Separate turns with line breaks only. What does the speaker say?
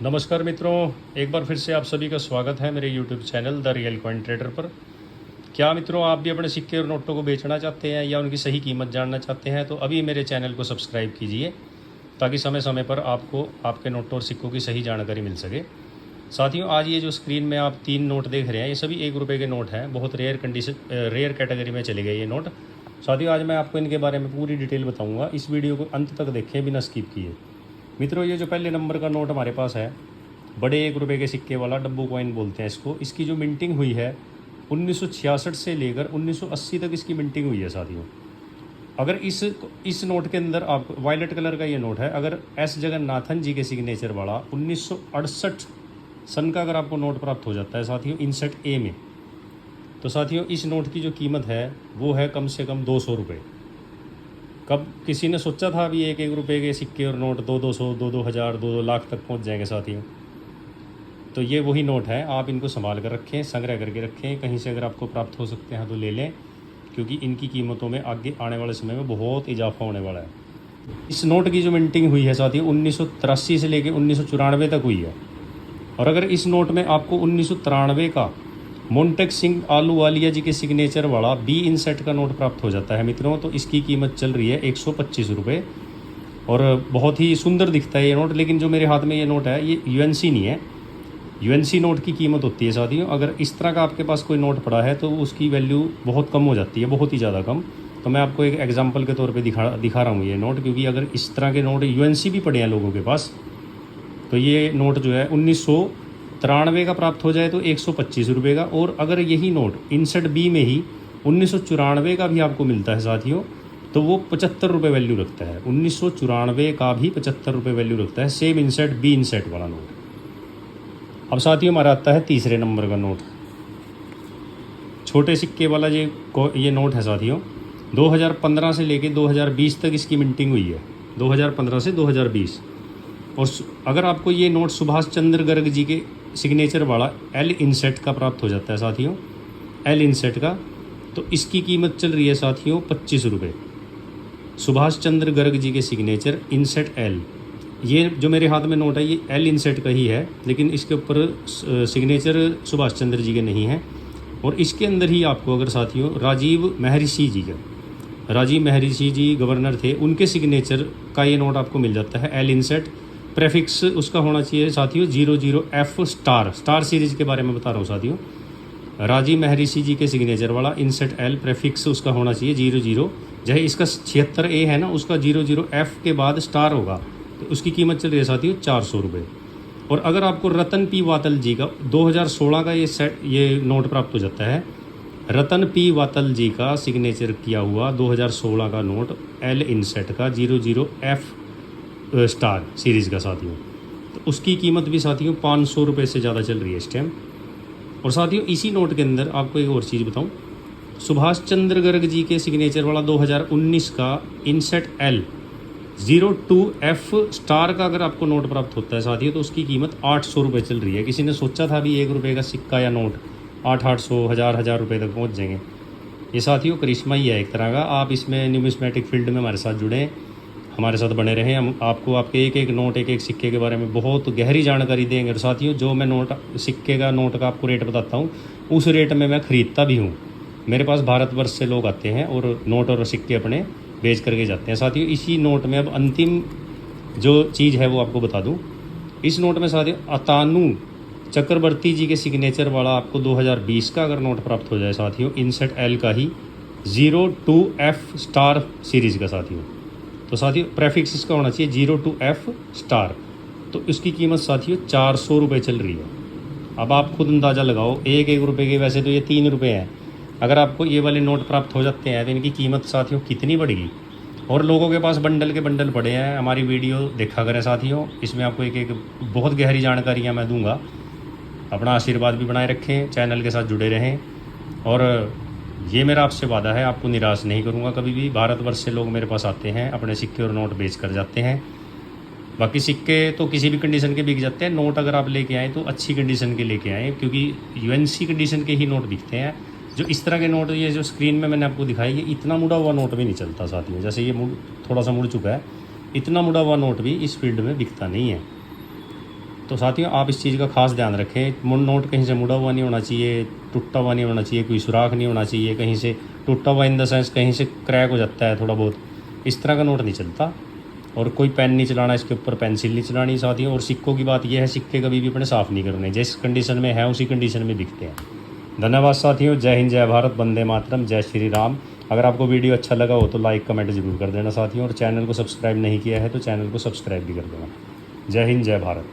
नमस्कार मित्रों, एक बार फिर से आप सभी का स्वागत है मेरे YouTube channel the real coin trader पर। क्या मित्रों, आप भी अपने सिक्के और नोटों को बेचना चाहते हैं या उनकी सही कीमत जानना चाहते हैं तो अभी मेरे चैनल को सब्सक्राइब कीजिए ताकि समय समय पर आपको आपके नोटों और सिक्कों की सही जानकारी मिल सके। साथियों, आज ये जो स्क्रीन में आप 3 नोट देख रहे हैं ये सभी ₹1 के नोट हैं। बहुत रेयर कैटेगरी में चले गए ये नोट। साथियों, आज मैं आपको इनके बारे में पूरी डिटेल बताऊँगा। इस वीडियो को अंत तक देखें बिना स्किप किए। मित्रों, ये जो पहले नंबर का नोट हमारे पास है, बड़े ₹1 के सिक्के वाला, डब्बू कॉइन बोलते हैं इसको। इसकी जो मिंटिंग हुई है 1966 से लेकर 1980 तक इसकी मिंटिंग हुई है साथियों। अगर इस नोट के अंदर आप वायलेट कलर का ये नोट है, अगर एस जगन्नाथन जी के सिग्नेचर वाला 1968 सन का अगर आपको नोट प्राप्त हो जाता है साथियों इंसेट ए में, तो साथियों इस नोट की जो कीमत है वो है कम से कम ₹200। कब किसी ने सोचा था अभी ₹1 के सिक्के और नोट 200, 2-2 हज़ार, 2-2 लाख तक पहुंच जाएंगे साथियों? तो ये वही नोट है। आप इनको संभाल कर रखें, संग्रह करके रखें। कहीं से अगर आपको प्राप्त हो सकते हैं तो ले लें, क्योंकि इनकी कीमतों में आगे आने वाले समय में बहुत इजाफा होने वाला है। इस नोट की जो मिंटिंग हुई है साथियों 1983 से लेकर 1994 तक हुई है। और अगर इस नोट में आपको 1993 का मोन्टेक सिंह आलूवालिया जी के सिग्नेचर वाला बी इनसेट का नोट प्राप्त हो जाता है मित्रों, तो इसकी कीमत चल रही है ₹125। और बहुत ही सुंदर दिखता है ये नोट। लेकिन जो मेरे हाथ में ये नोट है ये यूएनसी नहीं है। यूएनसी नोट की कीमत होती है साथियों, अगर इस तरह का आपके पास कोई नोट पड़ा है तो उसकी वैल्यू बहुत कम हो जाती है, बहुत ही ज़्यादा कम। तो मैं आपको एक एग्जांपल के तौर पे दिखा रहा हूँ ये नोट, क्योंकि अगर इस तरह के नोट यूएनसी भी पड़े हैं लोगों के पास, तो ये नोट जो है 1993 का प्राप्त हो जाए तो ₹125 का। और अगर यही नोट इनसेट बी में ही 1994 का भी आपको मिलता है साथियों, तो वो ₹75 वैल्यू रखता है। 1994 का भी ₹75 वैल्यू रखता है, सेम इनसेट बी इनसेट वाला नोट। अब साथियों हमारा आता है तीसरे नंबर का नोट, छोटे सिक्के वाला। ये नोट है साथियों 2015 से लेके 2020 तक इसकी मिंटिंग हुई है, 2015 से 2020। और अगर आपको ये नोट सुभाष चंद्र गर्ग जी के सिग्नेचर वाला एल इनसेट का प्राप्त हो जाता है साथियों, एल इनसेट का, तो इसकी कीमत चल रही है साथियों ₹25। सुभाष चंद्र गर्ग जी के सिग्नेचर इनसेट एल, ये जो मेरे हाथ में नोट है ये एल इनसेट का ही है, लेकिन इसके ऊपर सिग्नेचर सुभाष चंद्र जी के नहीं है। और इसके अंदर ही आपको अगर साथियों राजीव महर्षि जी गवर्नर थे, उनके सिग्नेचर का ये नोट आपको मिल जाता है एल इनसेट। प्रेफिक्स उसका होना चाहिए साथियों 00F स्टार सीरीज के बारे में बता रहा हूँ साथियों। राजीव महर्षि जी के सिग्नेचर वाला इनसेट एल, प्रेफिक्स उसका होना चाहिए 00। चाहे इसका 76A है ना, उसका 00F के बाद स्टार होगा, तो उसकी कीमत चल रही है साथियों ₹400। और अगर आपको रतन पी वातल जी का 2016 का ये नोट प्राप्त हो जाता है, रतन पी वातल जी का सिग्नेचर किया हुआ 2016 का नोट एल इनसेट का 00F स्टार सीरीज़ का साथियों, तो उसकी कीमत भी साथियों ₹500 से ज़्यादा चल रही है इस टाइम। और साथियों इसी नोट के अंदर आपको एक और चीज़ बताऊं, सुभाष चंद्र गर्ग जी के सिग्नेचर वाला 2019 का इनसेट एल 02F स्टार का अगर आपको नोट प्राप्त होता है साथियों, तो उसकी कीमत ₹800 चल रही है। किसी ने सोचा था भी ₹1 का सिक्का या नोट 800, 1000 रुपये तक पहुंच जाएंगे? ये साथियों करिश्मा ही है एक तरह का। आप इसमें न्यूमिस्मेटिक फील्ड में हमारे साथ जुड़ें, हमारे साथ बने रहें। हम आपको आपके एक एक नोट, एक एक सिक्के के बारे में बहुत गहरी जानकारी देंगे। और साथियों जो मैं सिक्के का नोट का आपको रेट बताता हूँ, उस रेट में मैं ख़रीदता भी हूँ। मेरे पास भारतवर्ष से लोग आते हैं और नोट और सिक्के अपने बेच करके जाते हैं साथियों। इसी नोट में अब अंतिम जो चीज़ है वो आपको बता दूं। इस नोट में साथियों अतानु चक्रवर्ती जी के सिग्नेचर वाला आपको 2020 का अगर नोट प्राप्त हो जाए साथियों, इनसेट एल का ही 02F स्टार सीरीज़ का साथियों, तो साथियों प्रेफिक्स इसका होना चाहिए 02F स्टार, तो इसकी कीमत साथियों ₹400 चल रही है। अब आप खुद अंदाज़ा लगाओ, ₹1 के वैसे तो ये ₹3 हैं, अगर आपको ये वाले नोट प्राप्त हो जाते हैं तो इनकी कीमत साथियों कितनी बढ़ेगी। और लोगों के पास बंडल के बंडल पड़े हैं। हमारी वीडियो देखा करें साथियों, इसमें आपको एक एक बहुत गहरी जानकारियाँ मैं दूंगा। अपना आशीर्वाद भी बनाए रखें, चैनल के साथ जुड़े रहें। और ये मेरा आपसे वादा है, आपको निराश नहीं करूँगा कभी भी। भारतवर्ष से लोग मेरे पास आते हैं, अपने सिक्के और नोट बेच कर जाते हैं। बाकी सिक्के तो किसी भी कंडीशन के बिक जाते हैं, नोट अगर आप लेके आएँ तो अच्छी कंडीशन के लेके आएँ, क्योंकि यूएनसी कंडीशन के ही नोट बिकते हैं। जो इस तरह के नोट, ये जो स्क्रीन में मैंने आपको दिखाई, ये इतना मुड़ा हुआ नोट भी नहीं चलता साथियों। जैसे ये थोड़ा सा मुड़ चुका है, इतना मुड़ा हुआ नोट भी इस फील्ड में बिकता नहीं है। तो साथियों आप इस चीज़ का खास ध्यान रखें, नोट कहीं से मुड़ा हुआ नहीं होना चाहिए, टूटा हुआ नहीं होना चाहिए, कोई सुराख नहीं होना चाहिए, कहीं से टूटा हुआ इन द सेंस कहीं से क्रैक हो जाता है थोड़ा बहुत, इस तरह का नोट नहीं चलता। और कोई पेन नहीं चलाना, इसके ऊपर पेंसिल नहीं चलानी साथियों। और सिक्कों की बात यह है, सिक्के कभी भी अपने साफ़ नहीं करने, जिस कंडीशन में है उसी कंडीशन में बिकते हैं। धन्यवाद साथियों, जय हिंद, जय भारत, वंदे मातरम, जय श्री राम। अगर आपको वीडियो अच्छा लगा हो तो लाइक कमेंट जरूर कर देना साथियों, और चैनल को सब्सक्राइब नहीं किया है तो चैनल को सब्सक्राइब भी कर देना। जय हिंद, जय भारत।